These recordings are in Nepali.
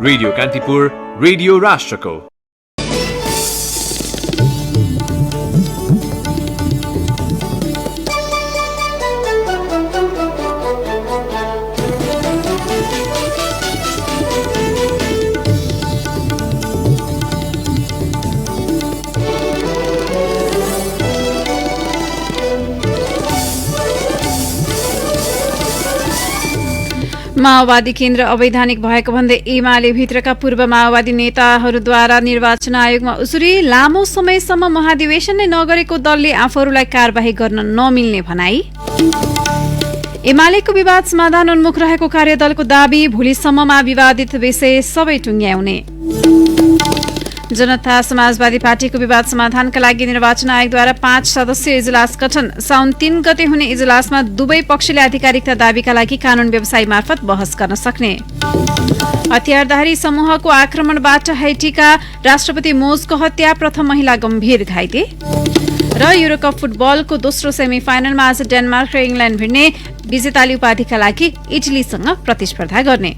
रेडियो कान्तिपुर, रेडियो राष्ट्रको। माओवादी केन्द्र अवैधानिक भएको भन्दै एमाले भित्रका पूर्व माओवादी नेताहरूद्वारा निर्वाचन आयोगमा उसुरी। लामो समयसम्म महाधिवेशन नै नगरेको दलले आफूहरूलाई कारबाही गर्न नमिल्ने भनाई। एमालेको विवाद समाधान उन्मुख रहेको कार्यदलको दाबी। भोलिसम्ममा विवादित विषय सबै टुङ्ग्याउने। जनता समाजवादी पार्टीको विवाद समाधानका लागि निर्वाचन आयोगद्वारा 5 सदस्यीय इजलास गठन। साउन 3 गते हुने इजलासमा दुवै पक्षले आधिकारिकता दाबीका लागि कानून व्यवसायी मार्फत बहस गर्न सक्ने। हतियारधारी समूहको आक्रमणबाट हाइटीका राष्ट्रपति मोजको हत्या। प्रथम महिला गम्भीर घाइते। र युरोकप फुटबलको दोस्रो सेमी फाइनलमा आज डेनमार्क र इङ्ल्यान्ड भिड्ने। विजेताले उपाधिका लागि इटलीसँग प्रतिस्पर्धा गर्ने।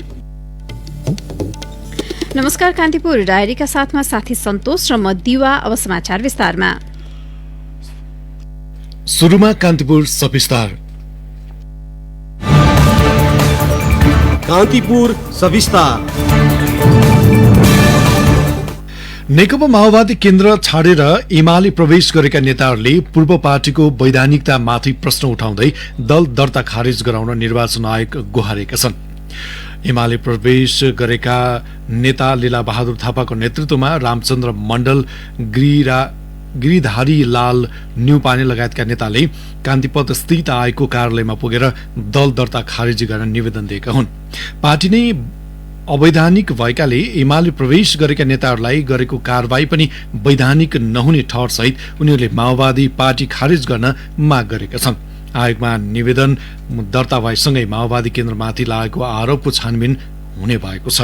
नमस्कार, कान्तिपुर डायरीका साथमा साथी सन्तोष र म दिवा। अब समाचार विस्तारमा। सुरुमा कान्तिपुर सविस्तार। कान्तिपुर सविस्तार। नेकपा माओवादी केन्द्र छाडेर एमाले प्रवेश गरेका नेताहरूले पूर्व पार्टीको वैधानिकतामाथि प्रश्न उठाउँदै दल दर्ता खारेज गराउन निर्वाचन आयोग गुहारेका छन्। एमाले प्रवेश गरेका नेता लीला बहादुर थापाको नेतृत्वमा रामचन्द्र मण्डल, गिरिधारी लाल न्युपाने लगायतका नेताले कान्तिपथ स्थित आयोगको कार्यालयमा पुगेर दल दर्ता खारेजी गर्न निवेदन दिएका हुन्। पार्टी नै अवैधानिक भएकाले एमाले प्रवेश गरेका नेताहरूलाई गरेको कारबाही पनि वैधानिक नहुने ठहर सहित उनीहरूले माओवादी पार्टी खारेज गर्न माग गरेका छन्। आयोगमा निवेदन दर्ता भएसँगै माओवादी केन्द्रमाथि लागेको आरोपको छानबिन हुने भएको छ।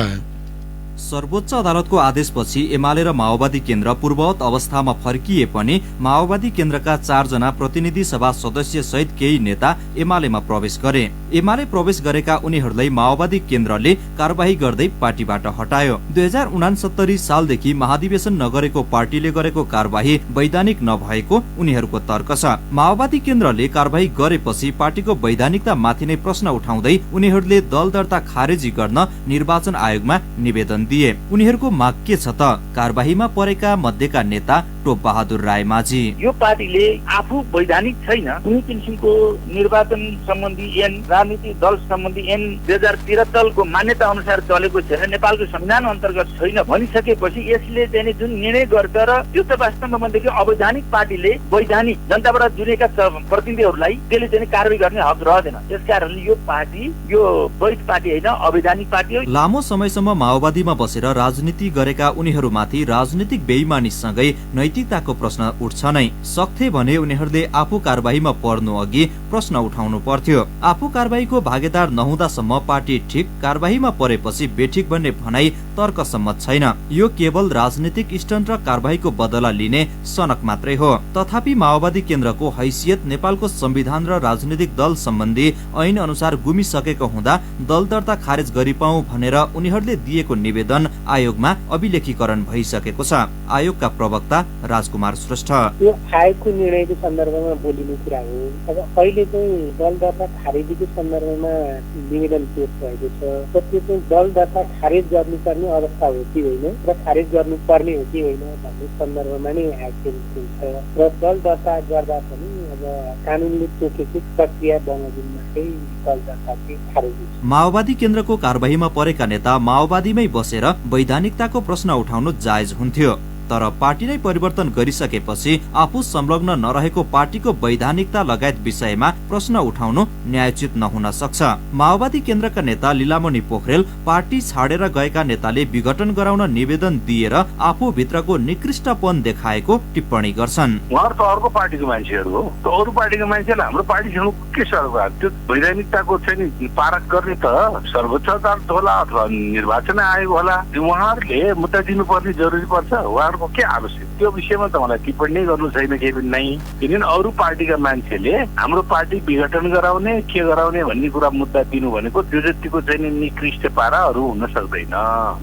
सर्वोच्च अदालतको आदेशपछि एमाले र माओवादी केन्द्र पूर्ववत अवस्थामा फर्किए पनि माओवादी केन्द्रका 4 जना प्रतिनिधि सभा सदस्य सहित केही नेता एमालेमा प्रवेश गरे। एमाले प्रवेश गरेका उनीहरूलाई माओवादी केन्द्रले कारबाही गर्दै पार्टीबाट हटायो। 2069 सालदेखि महाधिवेशन नगरेको पार्टीले गरेको कारबाही वैधानिक नभएको उनीहरूको तर्क छ। माओवादी केन्द्रले कारबाही गरेपछि पार्टीको वैधानिकता माथि नै प्रश्न उठाउँदै उनीहरूले दल दर्ता खारेजी गर्न निर्वाचन आयोगमा निवेदन दिए। उनीहरूको माग के छ त? कारबाहीमा परेका मध्येका नेता टोप बहादुर राय माझी। यो पार्टीले आफू वैधानिक छैन, कुनै किसिमको निर्वाचन सम्बन्धी ऐन, राजनीतिक दल सम्बन्धी ऐन 2073 को मान्यता अनुसार चलेको छैन, नेपालको संविधान अन्तर्गत छैन भनिसकेपछि यसले चाहिँ जुन निर्णय गर्छ र त्यो त वास्तवमा भनेदेखि अवैधानिक पार्टीले वैधानिक जनताबाट चुनेका प्रतिनिधिहरूलाई त्यसले चाहिँ कारबाही गर्ने हक रहँदैन। त्यसकारणले यो पार्टी यो वैध पार्टी होइन, अवैधानिक पार्टी हो। लामो समयसम्म माओवादीमा बसेर राजनीति गरेका उनीहरूमाथि राजनीतिक बेइमानीसँगै नैतिकताको प्रश्न उठ्छ नै। सक्थे भने उनीहरूले आफू कारबाहीमा पर्नु अघि प्रश्न उठाउनु पर्थ्यो। आफू कारबाहीको भागीदार नहुँदासम्म पार्टी ठिक, कारबाहीमा परेपछि बेठिक भन्ने भनाइ तर्कसम्मत छैन। यो केवल राजनीतिक स्टन्ट र कारबाहीको बदला लिने सनक मात्रै हो। तथापि माओवादी केन्द्रको हैसियत नेपालको संविधान र राजनीतिक दल सम्बन्धी ऐन अनुसार गुमिसकेको हुँदा दल दर्ता खारेज गरिपाऊ भनेर उनीहरूले दिएको निवेदन आयोगमा अभिलेखीकरण भइसकेको छ। आयोगका प्रवक्ता राजकुमार श्रेष्ठ। यो आयोगको निर्णयको सन्दर्भमा बोलिने कुरा हो। अब अहिले चाहिँ दल दर्ता खारेजीको सन्दर्भमा निवेदन पेश भएको छ। त्यो चाहिँ दल दर्ता खारेज गर्नुपर्ने अवस्था हो कि होइन र खारेज गर्नुपर्ने हो कि होइन भन्ने सन्दर्भमा नै आयोग हुन्छ र दल दर्ता गर्दा पनि अब कानुनले तोकेको प्रक्रिया बमोजिममाकै दल दर्ता खारेज हुन्छ। माओवादी केन्द्रको कारबाहीमा परेका नेता माओवादीमै बसेर वैधानिकताको प्रश्न उठाउनु जायज हुन्थ्यो, तर पार्टी नै परिवर्तन गरिसकेपछि आफू संलग्न नरहेको पार्टीको वैधानिकता लगायत विषयमा प्रश्न उठाउनु न्यायोचित नहुन सक्छ। माओवादी केन्द्रका नेता लीलामणि पोखरेल पार्टी छाडेर गएका नेताले विघटन गराउन निवेदन दिएर आफू भित्रको निकृष्टपन देखाएको टिप्पणी गर्छन्। उहाँहरू त अर्को पार्टीको मान्छेहरू हो, त अरू पार्टीको मान्छेले हाम्रो पार्टीसँग के सरोकार? त्यो वैधानिकताको चाहिँ पारक गर्ने त सर्वोच्च अदालत होला अथवा निर्वाचन आयोग होला। उहाँहरूले मुद्दा दिनुपर्ने जरुरी पर्छ। उहाँहरू तर्क के आवश्यक त्यो विषयमा त मलाई टिप्पणी गर्नु छैन केही पनि नै। किनभने अरू पार्टीका मान्छेले हाम्रो पार्टी विघटन गराउने के गराउने भन्ने कुरा मुद्दा दिनु भनेको त्यो जतिको चाहिँ निकृष्ट पाराहरू हुन सक्दैन।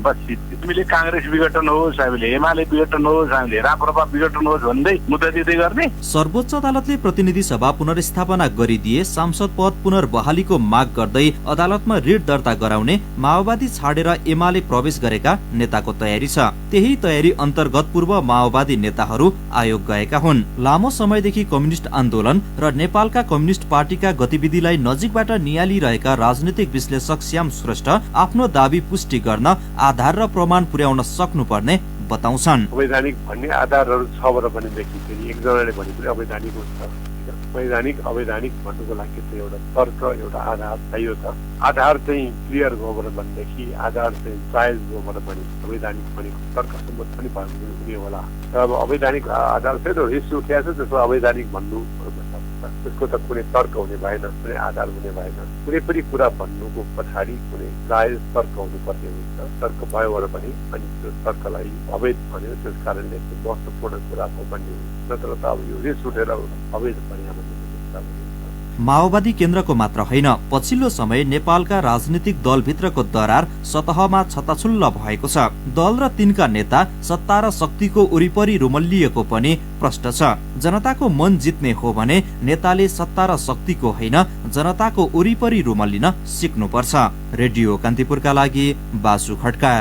बस तिमीले काङ्ग्रेस विघटन होस्, हामीले एमाले विघटन होस्, हामीले राप्रपा विघटन होस् भन्दै मुद्दा दिँदै गर्ने। सर्वोच्च अदालतले प्रतिनिधि सभा पुनर्स्थापना गरिदिए सांसद पद पुनर्बहालीको माग गर्दै अदालतमा रिट दर्ता गराउने माओवादी छाडेर एमाले प्रवेश गरेका नेताको तयारी छ। त्यही तयारी अन्तर्गत पूर्व माओवादी नेताहरू आयोग गएका हुन्। लामो समयदेखि कम्युनिस्ट आन्दोलन र नेपालका कम्युनिस्ट पार्टीका गतिविधिलाई नजिकबाट नियालिरहेका राजनीतिक विश्लेषक श्याम श्रेष्ठ आफ्नो दाबी पुष्टि गर्न आधार र प्रमाण पुर्याउन सक्नुपर्ने बताउँछन्। अवैधानिक भन्ने आधारहरू छ भने देखिन्छ, एकजनाले भने पनि अवैधानिक हुन्छ। वैधानिक अवैधानिक भन्नुको लागि चाहिँ एउटा तर्क, एउटा आधार चाहियो त। आधार चाहिँ क्लियर भयो भनेदेखि, आधार चाहिँ जायज भयो भने अवैधानिक पनि तर्कसम्मत पनि हुने होला। तर अब अवैधानिक आधार चाहिँ रिस उठिएको छ, त्यसमा अवैधानिक भन्नु त्यसको त कुनै तर्क हुने भएन, कुनै आधार हुने भएन। कुनै पनि कुरा भन्नुको पछाडि कुनै जायज तर्क हुनुपर्ने हुन्छ। तर्क भयो भने अनि त्यो तर्कलाई अवैध भन्यो, त्यस कारणले महत्त्वपूर्ण कुरा हो भन्ने हुन्छ। नत्र त अब यो रिस उठेर अवैध भन्ने माओवादी केन्द्रको मात्र होइन, पछिल्लो समय नेपालका राजनीतिक दलभित्रको दरार सतहमा छताछुल्ल भएको छ। दल र तिनका नेता सत्ता र शक्तिको वरिपरि रुमल्लिएको पनि प्रश्न छ। जनताको मन जित्ने हो भने नेताले सत्ता र शक्तिको होइन, जनताको वरिपरि रुमल्लिन सिक्नुपर्छ। रेडियो कान्तिपुरका लागि बासु खड्का।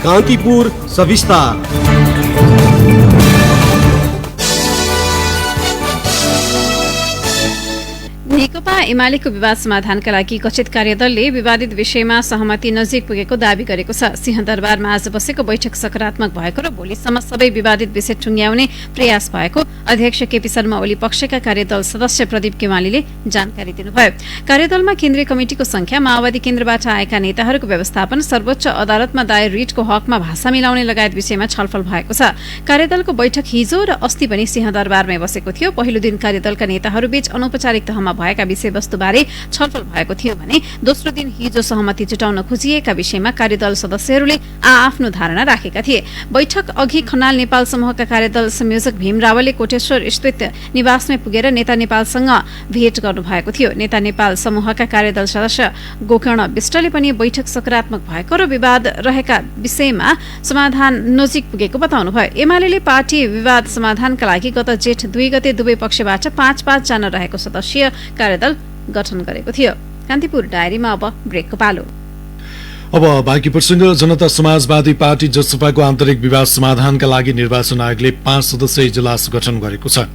कान्तिपुर सविस्तार। नेकपा एमालेको विवाद समाधानका लागि गठित कार्यदलले विवादित विषयमा सहमति नजिक पुगेको दावी गरेको छ। सिंहदरबारमा आज बसेको बैठक सकारात्मक भएको र भोलिसम्म सबै विवादित विषय टुङ्ग्याउने प्रयास भएको अध्यक्ष केपी शर्मा ओली पक्षका कार्यदल सदस्य प्रदीप केमालीले जानकारी दिनुभयो। कार्यदलमा केन्द्रीय कमिटिको संख्या, माओवादी केन्द्रबाट आएका नेताहरूको व्यवस्थापन, सर्वोच्च अदालतमा दायर रिटको हकमा भाषा मिलाउने लगायत विषयमा छलफल भएको छ। कार्यदलको बैठक हिजो र अस्ति पनि सिंहदरबारमै बसेको थियो। पहिलो दिन कार्यदलका नेताहरूबीच अनौपचारिक तहमा भएका विषयवस्तुबारे छलफल भएको थियो भने दोस्रो दिन हिजो सहमति जुटाउन खोजिएका विषयमा कार्यदल सदस्यहरूले आफ्नो धारणा राखेका थिए। बैठक अघि खनाल नेपाल समूहका कार्यदल संयोजक भीम रावलले कोटेश्वर स्थित निवासमै पुगेर नेता नेपालसँग भेट गर्नुभएको थियो। नेता नेपाल समूहका कार्यदल सदस्य गोकर्ण विष्टले पनि बैठक सकारात्मक भएको र विवाद रहेका विषयमा समाधान नजिक पुगेको बताउनुभयो। एमाले पार्टी विवाद समाधानका लागि गत जेठ 2 गते दुवै पक्षबाट 5-5 जना रहेको सदस्यीय कार्यदल गठन गरेको थियो। कान्तिपुर डायरीमा अब ब्रेकको पालो। अब बाँकी प्रसंग। जनता समाजवादी पार्टी जसपाको आन्तरिक विवाद समाधानका लागि निर्वाचन आयोगले 5 सदस्यीय इजलास गठन गरेको छ।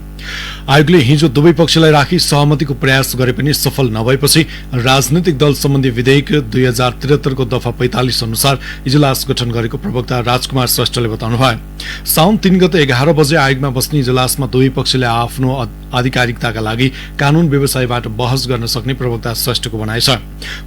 आयोगले हिजो दुवै पक्षलाई राखी सहमतिको प्रयास गरे पनि सफल नभएपछि राजनीतिक दल सम्बन्धी विधेयक 2073 को दफा 45 अनुसार इजलास गठन गरेको प्रवक्ता राजकुमार श्रेष्ठले बताउनुभयो। साउन 3 गते 11 बजे आयोगमा बस्ने इजलासमा दुवै पक्षले आफ्नो आधिकारिकताका लागि कानून व्यवसायबाट बहस गर्न सक्ने प्रवक्ता श्रेष्ठको भनाइ छ।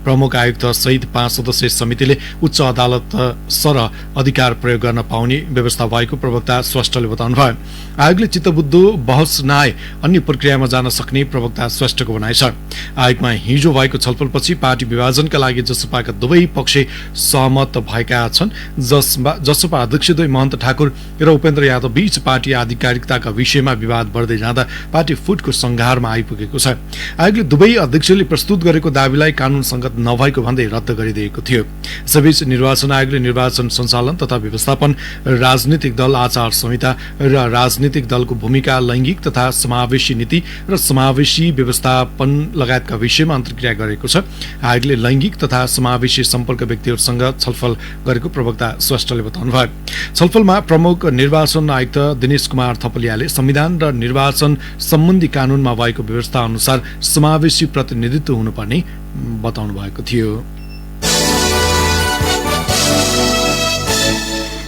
प्रमुख आयुक्त सहित 5 सदस्यीय समितिले उच्च अदालत सर अधिकार प्रयोग गर्न पाउने व्यवस्था भएको प्रवक्ता श्रेष्ठले बताउनुभयो। आयोगले चित्तबुद्धो बहस नआए अन्य प्रक्रियामा जान सक्ने प्रवक्ता श्रेष्ठको भनाइ छ। आयोगमा हिजो भएको छलफलपछि पार्टी विभाजनका लागि जसपाका दुवै पक्ष सहमत भएका छन्। जसपा अध्यक्ष महन्त ठाकुर र उपेन्द्र यादव बीच पार्टी आधिकारिकताका विषयमा विवाद बढ्दै जाँदा पार्टी फुटको संघारमा आइपुगेको छ। आयोगले दुवै अध्यक्षले प्रस्तुत गरेको दावीलाई कानून संगत नभएको भन्दै रद्द गरिदिएको थियो। यसैबीच निर्वाचन आयोगले निर्वाचन सञ्चालन तथा व्यवस्थापन, राजनीतिक दल आचार संहिता र राजनीतिक दलको भूमिका, लैंगिक तथा समावेशी नीति र समावेशी व्यवस्थापन लगायतका विषयमा अन्तर्क्रिया गरेको छ। आयोगले लैंगिक तथा समावेशी सम्पर्क व्यक्तिहरूसँग छलफल गरेको प्रवक्ता श्रेष्ठले बताउनुभयो। छलफलमा प्रमुख निर्वाचन आयुक्त दिनेश कुमार थपलियाले संविधान र निर्वाचन सम्बन्धी कानूनमा भएको व्यवस्था अनुसार समावेशी प्रतिनिधित्व हुनुपर्ने बताउनु भएको थियो।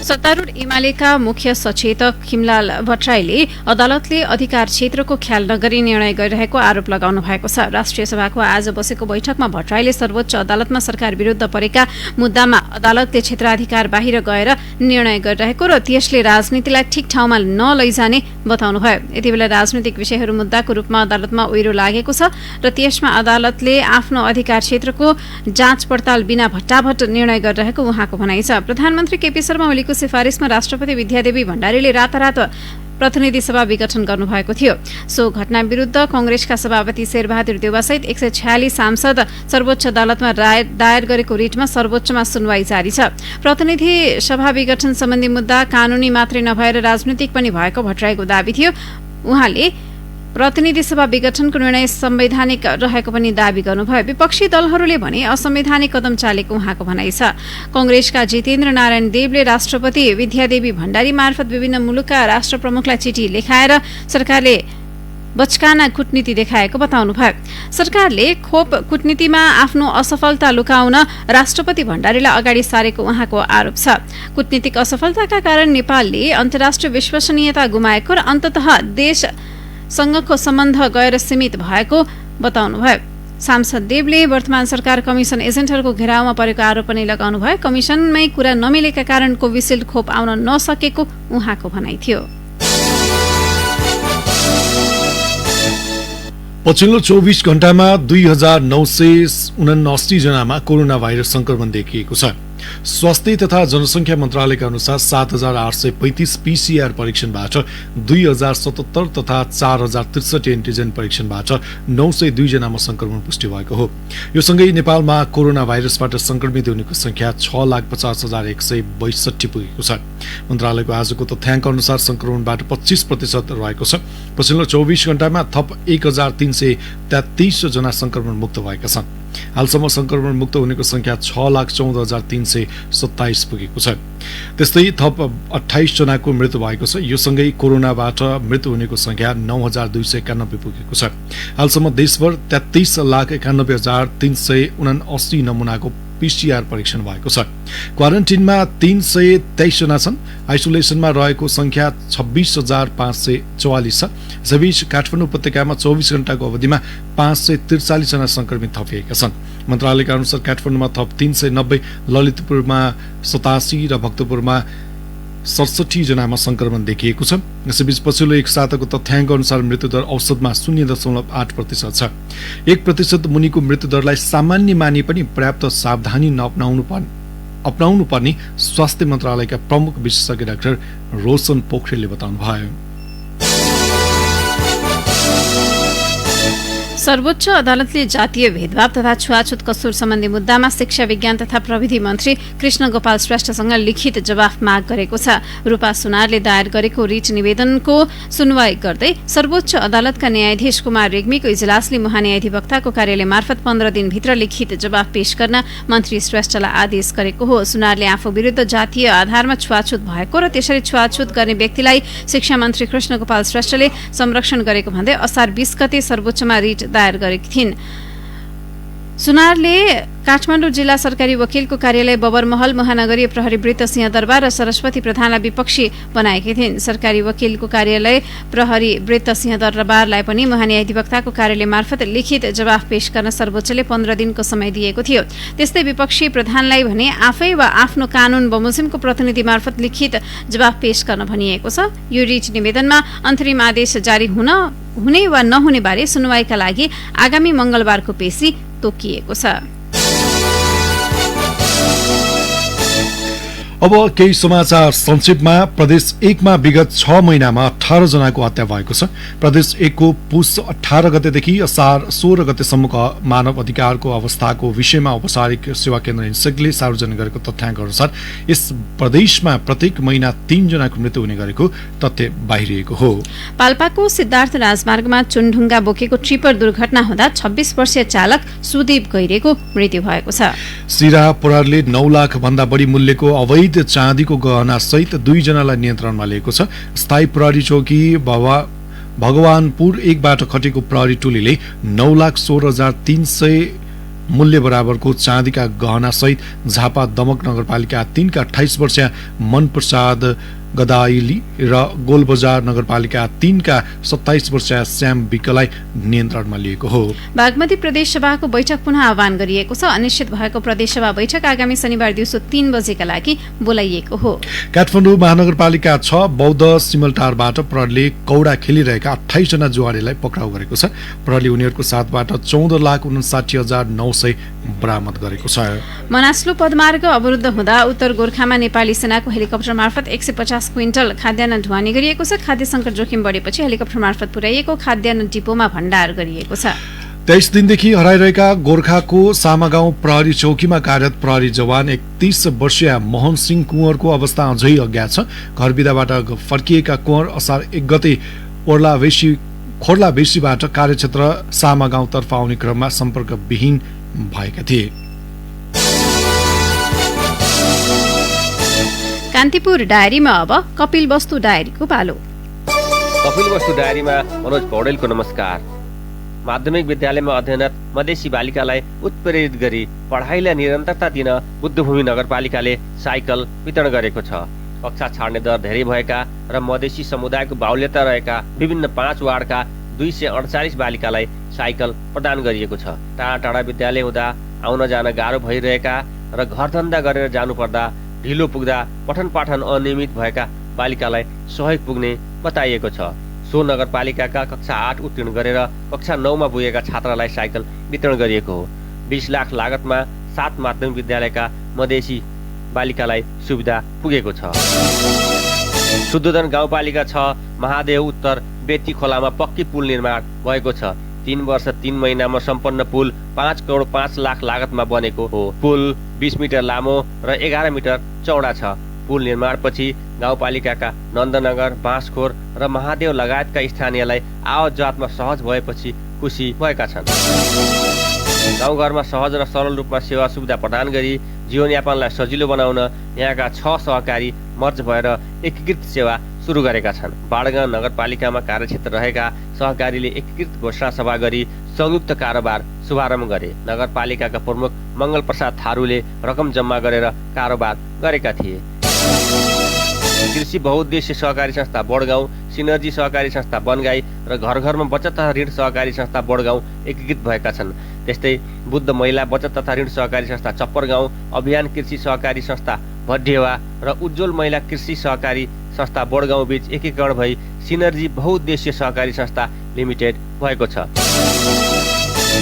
सत्तारूढ एमालेका मुख्य सचेतक खिमलाल भट्टराईले अदालतले अधिकार क्षेत्रको ख्याल नगरी निर्णय गरिरहेको आरोप लगाउनु भएको छ। राष्ट्रिय सभाको आज बसेको बैठकमा भट्टराईले सर्वोच्च अदालतमा सरकार विरुद्ध परेका मुद्दामा अदालतले क्षेत्राधिकार बाहिर गएर निर्णय गरिरहेको र त्यसले राजनीतिलाई ठिक ठाउँमा नलैजाने बताउनुभयो। यति बेला राजनीतिक विषयहरू मुद्दाको रूपमा अदालतमा ओहिरो लागेको छ र त्यसमा अदालतले आफ्नो अधिकार क्षेत्रको जाँच पडताल बिना भट्टाभट निर्णय गरिरहेको उहाँको भनाइ छ। प्रधानमन्त्री केपी शर्मा ओलीको समितिको सिफारिसमा राष्ट्रपति विद्यादेवी भण्डारीले रातारात प्रतिनिधि सभा विघटन गर्नुभएको थियो। सो घटना विरुद्ध कंग्रेसका सभापति शेरबहादुर देउवासहित 146 सांसद सर्वोच्च अदालतमा दायर गरेको रिटमा सर्वोच्चमा सुनवाई जारी छ। प्रतिनिधि सभा विघटन सम्बन्धी मुद्दा कानूनी मात्रै नभएर राजनीतिक पनि भएको भट्टराईको दाबी थियो। उहाँले प्रतिनिधि सभा विघटनको निर्णय संवैधानिक रहेको पनि दावी गर्नुभयो। विपक्षी दलहरूले भने असंवैधानिक कदम चालेको उहाँको भनाइ छ। कंग्रेसका जितेन्द्र नारायण देवले राष्ट्रपति विद्यादेवी भण्डारी मार्फत विभिन्न मुलुकका राष्ट्र प्रमुखलाई चिठी लेखाएर सरकारले बचकाना कूटनीति देखाएको बताउनुभयो। सरकारले खोप कूटनीतिमा आफ्नो असफलता लुकाउन राष्ट्रपति भण्डारीलाई अगाडि सारेको उहाँको आरोप छ। कूटनीतिक असफलताका कारण नेपालले अन्तर्राष्ट्रिय विश्वसनीयता गुमाएको र अन्ततः देशसँगको सम्बन्ध गएर सीमित भएको बताउनुभयो। सांसद देवले वर्तमान सरकार कमिसन एजेन्टहरूको घेरावमा परेको आरोप पनि लगाउनुभयो। कमिसनमै कुरा नमिलेका कारण कोभिसिल्ड खोप आउन नसकेको उहाँको भनाइ थियो। पछिल्लो 24 घण्टामा 2979 जनामा कोरोना भाइरस संक्रमण देखिएको छ। स्वास्थ्य तथा जनसंख्या मन्त्रालयका अनुसार 7835 पीसीआर परीक्षणबाट 2077 तथा 4063 एन्टिजेन परीक्षणबाट 902 जनामा संक्रमण पुष्टि भएको हो। यो सँगै नेपालमा कोरोना भाइरसबाट संक्रमित हुनेको संख्या 6,50,162 पुगेको छ। मन्त्रालयको आजको तथ्याङ्क अनुसार संक्रमणबाट 25% रहेको छ। पछिल्लो 24 घण्टामा थप 1333 जना संक्रमण मुक्त भएका छन्। हालसम्म संक्रमण मुक्त हुनेको संख्या 6,14,327 पुगेको छ। त्यस्तै थप 28 जनाको मृत्यु भएको छ। यो सँगै कोरोनाबाट मृत्यु हुनेको संख्या 9,291 पुगेको छ। हालसम्म देशभर 33,91,379 नमुनाको पीसीआर परीक्षण भएको छ। क्वारेन्टिनमा 323 जना छन्। आइसोलेसनमा रहेको संख्या 26,544 छ। यसैबीच काठमाडौँ उपत्यकामा 24 घण्टाको अवधिमा 543 जना संक्रमित थपिएका छन्। मन्त्रालयका अनुसार काठमाडौँमा थप 390, ललितपुरमा 87 र भक्तपुरमा 67 जनामा संक्रमण देखिएको छ। यसैबीच पछिल्लो एक साताको तथ्याङ्क अनुसार मृत्युदर औसतमा 0.8% छ। 1% मुनिको मृत्युदरलाई सामान्य माने पनि पर्याप्त सावधानी अपनाउनु पर्ने स्वास्थ्य मन्त्रालयका प्रमुख विशेषज्ञ डाक्टर रोशन पोखरेलले बताउनुभयो। सर्वोच्च अदालतले जातीय भेदभाव तथा छुवाछुत कसूर सम्बन्धी मुद्दामा शिक्षा विज्ञान तथा प्रविधि मन्त्री कृष्ण गोपाल श्रेष्ठसँग लिखित जवाफ माग गरेको छ। रूपा सुनारले दायर गरेको रिट निवेदनको सुनवाई गर्दै सर्वोच्च अदालतका न्यायाधीश कुमार रेग्मीको इजलासले महान्यायाधिवक्ताको कार्यालय मार्फत 15 दिनभित्र लिखित जवाफ पेश गर्न मन्त्री श्रेष्ठलाई आदेश गरेको हो। सुनारले आफू विरुद्ध जातीय आधारमा छुवाछुत भएको र त्यसरी छुवाछुत गर्ने व्यक्तिलाई शिक्षा मन्त्री कृष्ण गोपाल श्रेष्ठले संरक्षण गरेको भन्दै असार 20 गते सर्वोच्चमा रिट दायर गरेकी थिइन्। सुनारले काठमाडौँ जिल्ला सरकारी वकिलको कार्यालय बबरमहल, महानगरीय प्रहरी वृत्त सिंहदरबार र सरस्वती प्रधानलाई विपक्षी बनाएकी थिइन्। सरकारी वकिलको कार्यालय प्रहरी वृत्त सिंहदरबारलाई पनि महान्यायाधिवक्ताको कार्यालय मार्फत लिखित जवाफ पेश गर्न सर्वोच्चले 15 दिनको समय दिएको थियो। त्यस्तै विपक्षी प्रधानलाई भने आफै वा आफ्नो कानून बमोजिमको प्रतिनिधि मार्फत लिखित जवाफ पेश गर्न भनिएको छ। यो रिट निवेदनमा अन्तरिम आदेश जारी हुने वा नहुने बारे सुनवाईका लागि आगामी मंगलबारको पेशी तोकिएको छ। अब केही समाचार संक्षेपमा। प्रदेश 1 मा विगत 6 महिनामा 18 जनाको हत्या भएको छ। प्रदेश 1 को पुष 18 गतेदेखि असार 16 गतेसम्मको मानव अधिकारको अवस्थाको विषयमा औपचारिक सेवा केन्द्र हिंसकले सार्वजनिक गरेको तथ्याङ्क अनुसार यस प्रदेशमा प्रत्येक महिना 3 जनाको मृत्यु हुने गरेको तथ्य बाहिरिएको हो। पाल्पाको सिद्धार्थ राजमार्गमा चुनढुङ्गा बोकेको ट्रिपर दुर्घटना हुँदा 26 वर्षीय चालक सुदीप गैरेको मृत्यु भएको छ। सिरा प्रहरले 9 लाख भन्दा बढी मूल्यको अवैध चाँदीको गहना सहित 2 जनालाई नियन्त्रणमा लिएको छ। स्थायी प्रहरी चौकी भगवानपुर 1 बाट खटेको प्रहरी टोलीले 9,16,300 मूल्य बराबरको चाँदीका गहना सहित झापा दमक नगरपालिका 3 का 28 वर्षीय मनप्रसाद गदाइली र गोलबजार नगरपालिका 3 का 27 वर्षीय श्याम विकलाई नियन्त्रणमा लिएको हो। बागमती प्रदेशसभाको बैठक पुनः आह्वान गरिएको छ। अनिश्चित भएको प्रदेशसभा बैठक आगामी शनिबार दिउँसो 3 बजेका लागि बोलाइएको हो। काठमाडौँ महानगरपालिका 6 बौद्ध सिमलटारबाट प्रहरीले कौडा खेलिरहेका 28 जना जुवाडीलाई पक्राउ गरेको छ। प्रहरीले उनीहरूको साथबाट 14,59,900 बरामद गरेको छ। मनास्लु पदमार्ग अवरुद्ध हुँदा उत्तर गोर्खामा नेपाली सेनाको हेलिकप्टर मार्फत 150 क्विन्टल खाद्यान्न ढुवानी गरिएको छ। खाद्य संकट जोखिम बढेपछि हेलिकप्टर मार्फत पुर्याइएको खाद्यान्न डिपोमा भण्डार गरिएको छ। 23 दिनदेखि हराइरहेका गोर्खाको सामागाउँ प्रहरी चौकीमा कार्यरत प्रहरी जवान 31 वर्षीय मोहन सिंह कुँवरको अवस्था अझै अज्ञात छ। घर बिदाबाट फर्किएका कुँवर असार 1 गते खोर्ला बेसीबाट कार्यक्षेत्र सामागाउँतर्फ आउने क्रममा सम्पर्कविहीन भएका थिए। कान्तिपुर डायरीमा अब कपिल वस्तु डायरीको पालो। कपिल वस्तु डायरीमा मनोज पौडेलको नमस्कार। माध्यमिक विद्यालयमा अध्ययनरत मधेसी बालिकालाई उत्प्रेरित गरी पढाइलाई निरन्तरता दिन बुद्धभूमि नगरपालिकाले साइकल वितरण गरेको छ। कक्षा छाड्ने दर धेरै भएका र मधेसी समुदायको बाहुल्यता रहेका विभिन्न 5 वार्डका 248 बालिकालाई साइकल प्रदान गरिएको छ। टाढा टाढा विद्यालय हुँदा आउन जान गाह्रो भइरहेका र घरधन्दा गरेर जानुपर्दा ढिलो पुग्दा पठन पाठन अनियमित भएका बालिकालाई सहयोग पुग्ने बताइएको छ। सो नगरपालिकाका कक्षा 8 उत्तीर्ण गरेर कक्षा 9 मा पुगेका छात्रालाई साइकल वितरण गरिएको हो। 20 लाख लागतमा 7 माध्यमिक विद्यालयका मधेसी बालिकालाई सुविधा पुगेको छ। शुद्धोधन गाउँपालिका 6 महादेव उत्तर बेती खोलामा पक्की पुल निर्माण भएको छ। 3 वर्ष 3 महिनामा सम्पन्न पुल 5 करोड 5 लाख लागतमा बनेको हो। पुल 20 मिटर लामो र 11 मिटर चौडा छ। पुल निर्माणपछि गाउँपालिकाका नन्दनगर, बाँसखोर र महादेव लगायतका स्थानीयलाई आवत जातमा सहज भएपछि खुसी भएका छन्। गाउँघरमा सहज र सरल रूपमा सेवा सुविधा प्रदान गरी जीवनयापनलाई सजिलो बनाउन यहाँका 6 सहकारी मर्ज भएर एकीकृत सेवा सुरु गरेका छन्। बाडगाउँ नगरपालिकामा कार्यक्षेत्र रहेका सहकारीले एकीकृत घोषणा सभा गरी संयुक्त कारोबार शुभारम्भ गरे। नगरपालिकाका प्रमुख मंगल प्रसाद थारूले रकम जम्मा गरेर कारोबार गरेका थिए। कृषि बहुउद्देश्य सहकारी संस्था बडगाउँ, सिनर्जी सहकारी संस्था बनगाई र घर घरमा बचत तथा ऋण सहकारी संस्था बडगाउँ एकीकृत भएका छन्। त्यस्तै बुद्ध महिला बचत तथा ऋण सहकारी संस्था चप्परगाउँ, अभियान कृषि सहकारी संस्था भड्डेवा र उज्जवल महिला कृषि सहकारी संस्था बडगाउँ बीच एकीकरण भई सिनर्जी बहुउद्देश्य सहकारी संस्था लिमिटेड भएको छ।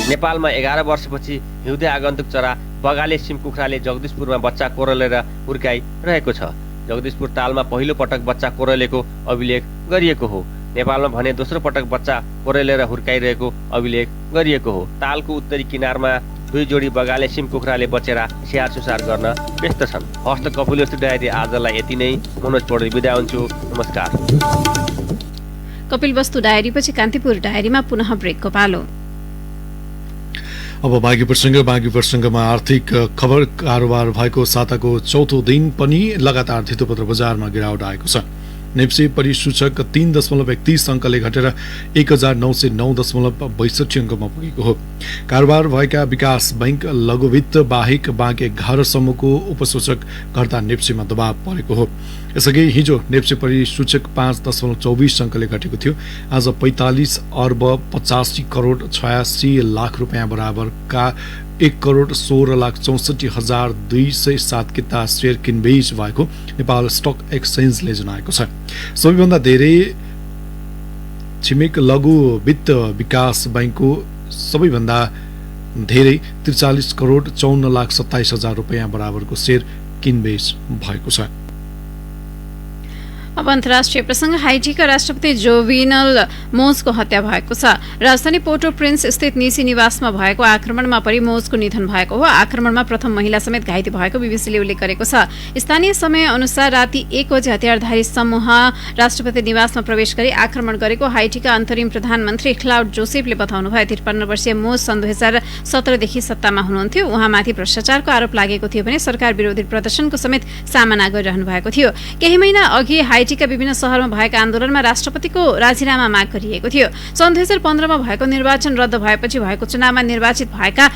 नेपालमा 11 वर्षपछि हिउँदे आगन्तुक चरा बगाले सिमकुखुराले जगदीशपुरमा बच्चा कोरलेर हुर्काइरहेको छ। जगदीशपुर तालमा पहिलो पटक बच्चा कोरलेको अभिलेख गरिएको हो। नेपालमा भने दोस्रो पटक बच्चा कोरलेर हुर्काइरहेको अभिलेख गरिएको हो। तालको उत्तरी किनारमा 2 जोडी बगाले सिमकुखुराले बचेर स्याहार सुसार गर्न व्यस्त छन्। हस्त कपिल वस्तु डायरी आजलाई यति नै। मनोज पौडेल बिदा हुन्छु। नमस्कार। कपिल वस्तु डायरीपछि कान्तिपुर डायरीमा पुनः ब्रेकको पालो। अब बाँकी प्रसङ्गमा आर्थिक खबर। कारोबार भएको साताको चौथो दिन पनि लगातार धितोपत्र बजारमा गिरावट आएको छ। नेप्से परिसूचक 3.31 अङ्कले घटेर 1909.62 अङ्कमा पुगेको हो। कारोबार भएका विकास बैंक, लघुवित्त बाहेक बाँके घर समूहको उपसूचक घट्दा नेप्सेमा दबाव परेको हो। यसअघि हिजो नेप्से परिसूचक 5.24 अङ्कले घटेको थियो। आज 45 अर्ब 85 करोड 86 लाख रुपियाँ बराबरका 1 करोड 16 लाख 64,207 किता शेयर किनबेच भएको नेपाल स्टक एक्सचेन्जले जनाएको छ। सबैभन्दा धेरै छिमेक लघु वित्त विकास बैंकको सबैभन्दा धेरै 43 करोड 54 लाख 27 हजार रुपियाँ बराबरको शेयर किनबेच भएको छ। अब अन्तर्राष्ट्रिय प्रसंग। हाइटीका राष्ट्रपति जोभिनल मोजको हत्या भएको छ। राजधानी पोर्टो प्रिन्स स्थित निसी निवासमा भएको आक्रमणमा परि मोजको निधन भएको हो। आक्रमणमा प्रथम महिला समेत घाइते भएको बीबीसीले उल्लेख गरेको छ। स्थानीय समय अनुसार राति 1 बजे हतियारधारी समूह राष्ट्रपति निवासमा प्रवेश गरी आक्रमण गरेको हाइटीका अन्तरिम प्रधानमन्त्री क्लाउड जोसेफले बताउनुभयो। 53 वर्षीय मोज सन् 2017 देखि सत्तामा हुनुहुन्थ्यो। उहाँमाथि भ्रष्टाचारको आरोप लागेको थियो भने सरकार विरोधी प्रदर्शनको समेत सामना गरिरहनु भएको थियो। केही महिना अघि हाइटीका विभिन्न शहरमा भएका आन्दोलनमा राष्ट्रपतिको राजीनामा माग गरिएको थियो। सन् 2015 मा भएको निर्वाचन रद्द भएपछि भएको चुनावमा निर्वाचित भएका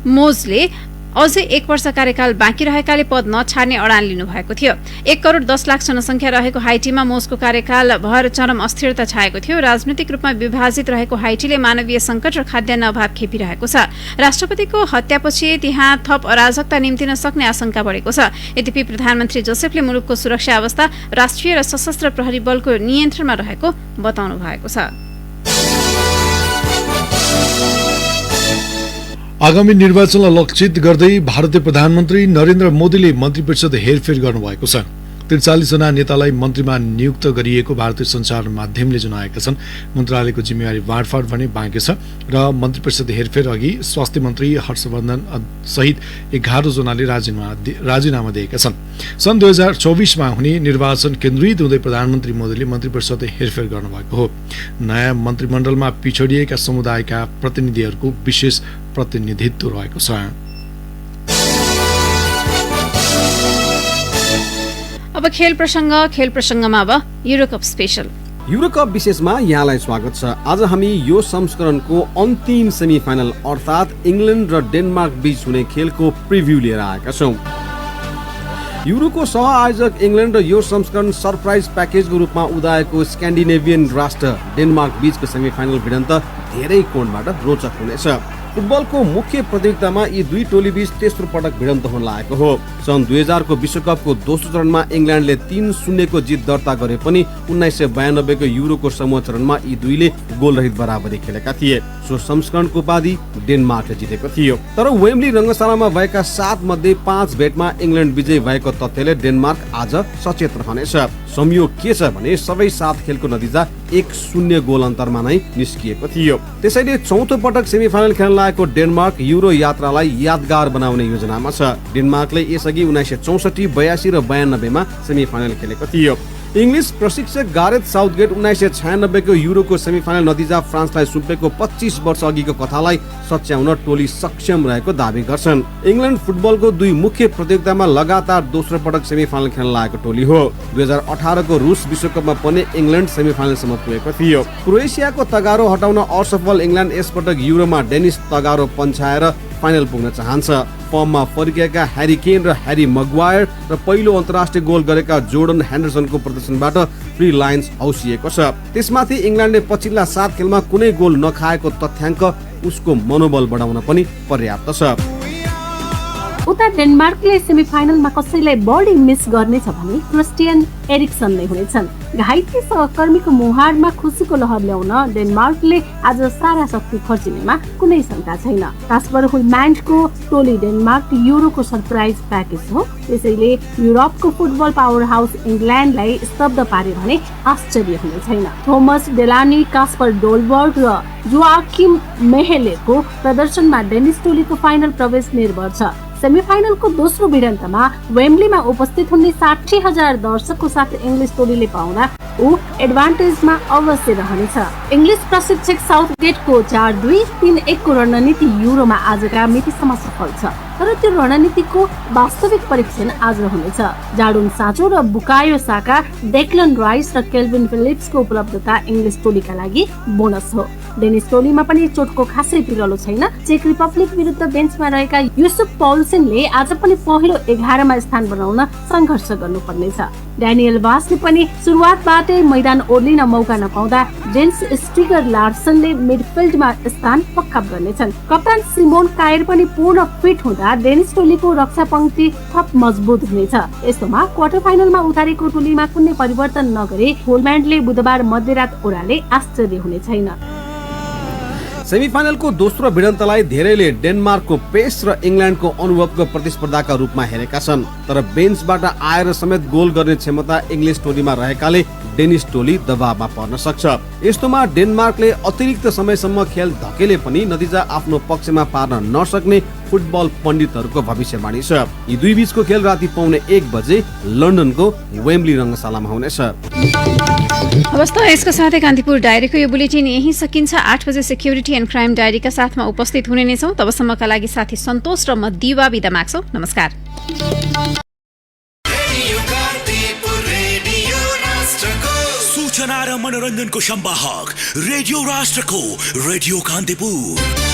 मोजले अझै 1 वर्ष कार्यकाल बाँकी रहेकाले पद नछाड्ने अडान लिनु भएको थियो। 1 करोड 10 लाख जनसङ्ख्या रहेको हाइटीमा मोजको कार्यकाल भर चरम अस्थिरता छाएको थियो। राजनीतिक रूपमा विभाजित रहेको हाइटीले मानवीय संकट र खाद्यान्न अभाव खेपिरहेको छ। राष्ट्रपतिको हत्यापछि त्यहाँ थप अराजकता निम्तिन सक्ने आशंका बढेको छ। यद्यपि प्रधानमन्त्री जोसेफले मुलुकको सुरक्षा अवस्था राष्ट्रिय र सशस्त्र प्रहरी बलको नियन्त्रणमा रहेको बताउनु भएको छ। आगामी निर्वाचनलाई लक्षित गर्दै भारतीय प्रधानमन्त्री नरेन्द्र मोदीले मन्त्री परिषद हेरफेर गर्नुभएको छ। 43 जना नेतालाई मन्त्रीमा नियुक्त गरिएको भारतीय सञ्चार माध्यमले जनाएका छन्। मन्त्रालयको जिम्मेवारी बाँडफाँड भने बाँकी छ र मन्त्री परिषद हेरफेर अघि स्वास्थ्य मन्त्री हर्षवर्धन सहित 11 जनाले राजीनामा दिएका छन्। सन् 2024 मा हुने निर्वाचन केन्द्रित हुँदै प्रधानमन्त्री मोदीले मन्त्री परिषद हेरफेर गर्नुभएको हो। नयाँ मन्त्रीमण्डलमा पिछडिएका समुदायका प्रतिनिधिहरूको विशेष प्रतिनिधित्व रहेको छ। अब खेल प्रसङ्गमा अब युरोकप स्पेशल। युरोकप विशेषमा यहाँलाई स्वागत छ। आज हामी यो संस्करणको अन्तिम सेमिफाइनल अर्थात् इङ्ल्यान्ड र डेनमार्क बीच हुने खेलको प्रिभ्यू लिएर आएका छौँ। युरोको सह आयोजक इङ्ल्यान्ड र यो संस्करण सरप्राइज प्याकेजको रूपमा उदाएको स्क्यान्डिनेभियन राष्ट्र डेनमार्क बीचको सेमिफाइनल भिडन्त धेरै कोणबाट रोचक हुनेछ। फुटबलको मुख्य प्रतियोगितामा यी दुई टोली बीच तेस्रो पटक भिडन्त हुन लागेको हो। सन् 2000 को विश्वकपको दोस्रो चरणमा इङ्ल्यान्डले 3-0 को जित दर्ता गरे पनि 1992 को युरोको समूह चरणमा यी दुईले गोलरहित बराबरी खेलेका थिए। सो संस्करणको उपाधि डेनमार्कले जितेको थियो। तर वेम्बली रङ्गशालामा भएका 7 मध्ये 5 भेटमा इङ्ल्यान्ड विजयी भएको तथ्यले डेनमार्क आज सचेत रहनेछ। संयोग के छ भने सबै 7 खेलको नतिजा 1-0 गोल अन्तरमा नै निस्किएको थियो। त्यसैले चौथो पटक सेमिफाइनल खेल्न लागेको डेनमार्क युरो यात्रालाई यादगार बनाउने योजनामा छ। डेनमार्कले यसअघि 1964, 82 र 92 मा सेमिफाइनल खेलेको थियो। इङ्ग्लिस प्रशिक्षक गारेथ साउथगेट 1996 को युरोको सेमिफाइनल नतिजा फ्रान्सलाई सुम्पेको 25 वर्ष अघिको कथालाई सच्याउन टोली सक्षम रहेको दावी गर्छन्। इङ्ल्यान्ड फुटबलको दुई मुख्य प्रतियोगितामा लगातार दोस्रो पटक सेमिफाइनल खेल्न लागेको टोली हो। 2018 को रुस विश्वकपमा पनि इङ्ल्यान्ड सेमिफाइनलसम्म पुगेको थियो। क्रोएसियाको तगारो हटाउन असफल इङ्ल्यान्ड यसपटक युरोमा डेनिस तगारो पन्छाएर फाइनल पुग्न चाहन्छ। फर्ममा फर्किएका ह्यारी केन र ह्यारी मग्वायर र पहिलो अन्तर्राष्ट्रिय गोल गरेका जोर्डन हेन्डरसनको प्रदर्शनबाट फ्री लायन्स हौसिएको छ। त्यसमाथि इङ्ल्यान्डले पछिल्ला 7 खेलमा कुनै गोल नखाएको तथ्याङ्क उसको मनोबल बढाउन पनि पर्याप्त छ। उता डेनमार्कले सेमिफाइनलमा कसैलाई बढी मिस गर्नेछ भने क्रिस्टियन एरिक्सन नै हुनेछन्। घाइते सहकर्मीको मुहारमा खुसीको लहर ल्याउन डेनमार्कले आज सारा शक्ति खर्चिनेमा कुनै शंका छैन। कास्पर हुइल्यान्डको टोली डेनमार्क युरोको सरप्राइज प्याकेज हो। त्यसैले युरोपको फुटबल पावर हाउस इङ्ल्यान्डलाई स्तब्ध पार्यो भने आश्चर्य हुने छैन। थोमस डेलानी, कास्पर डोलबर्ग र जोआकिम मेहेलेको प्रदर्शनमा डेनिस टोलीको फाइनल प्रवेश निर्भर छ। सेमिफाइनलको दोस्रो भिडन्तमा वेम्बलीमा उपस्थित हुने 60,000 दर्शकको साथ इङ्ग्लिस टोलीले पाउँदा ऊ एडभान्टेजमा अवश्य रहनेछ। इङ्ग्लिस प्रशिक्षक साउथगेटको 4-2-3-1 को रणनीति युरोमा आजका मितिसम्म सफल छ। तर त्यो रणनीतिको वास्तविक परीक्षण आज हुनेछ। जाडुन साँचो र बुकायो साका, डेक्लन राइस र केल्भिन फिलिप्सको उपलब्धता इङ्ग्लिस टोलीका लागि बोनस हो। डेनिस टोलीमा पनि चोटको खासै पिरलो छैन। चेक रिपब्लिक विरुद्ध बेन्चमा रहेका युसुफ पौल्सेनले आज पनि पहिलो 11 मा स्थान बनाउन संघर्ष गर्नुपर्नेछ। ड्यानियल बासले पनि सुरुवातबाटै मैदान ओर्लिन मौका नपाउँदा जेन्स स्टिगर लार्सनले मिडफिल्डमा स्थान पक्का गर्नेछन्। कप्तान सिमोन कायर पनि पूर्ण फिट हुँदा डेनिस टोलीको रक्षा पंक्ति थप मजबुत हुनेछ। यस्तोमा क्वार्टर फाइनलमा उतारेको टोलीमा कुनै परिवर्तन नगरे होलल्यान्डले बुधबार मध्यरात ओराले आश्चर्य हुने छैन। सेमिफाइनलको दोस्रो भिडन्तलाई धेरैले डेनमार्कको पेस र इङ्ल्यान्डको अनुभवको प्रतिस्पर्धाका रूपमा हेरेका छन्। तर बेन्चबाट आएर समेत गोल गर्ने क्षमता इङ्ग्लिस टोलीमा रहेकाले डेनिस टोली दबावमा पर्न सक्छ। यस्तोमा डेनमार्कले अतिरिक्त समयसम्म खेल धकेले पनि नतिजा आफ्नो पक्षमा पार्न नसक्ने फुटबल पण्डितहरूको भविष्यवाणी छ। यी दुई बीचको खेल राति 1:15 बजे लन्डनको वेम्बली रङ्गशालामा हुनेछ। अवस्था यसको साथै कान्तिपुर डायरीको यो बुलेटिन यही सकिन्छ। 8 बजे सिक्युरिटी एन्ड क्राइम डायरीका साथमा उपस्थित हुने नै छौँ। तबसम्मका लागि साथी सन्तोष र म दिवा बिदा माग्छौँ। नमस्कार। सूचना र मनोरञ्जनको संवाहक रेडियो राष्ट्रको रेडियो कान्तिपुर।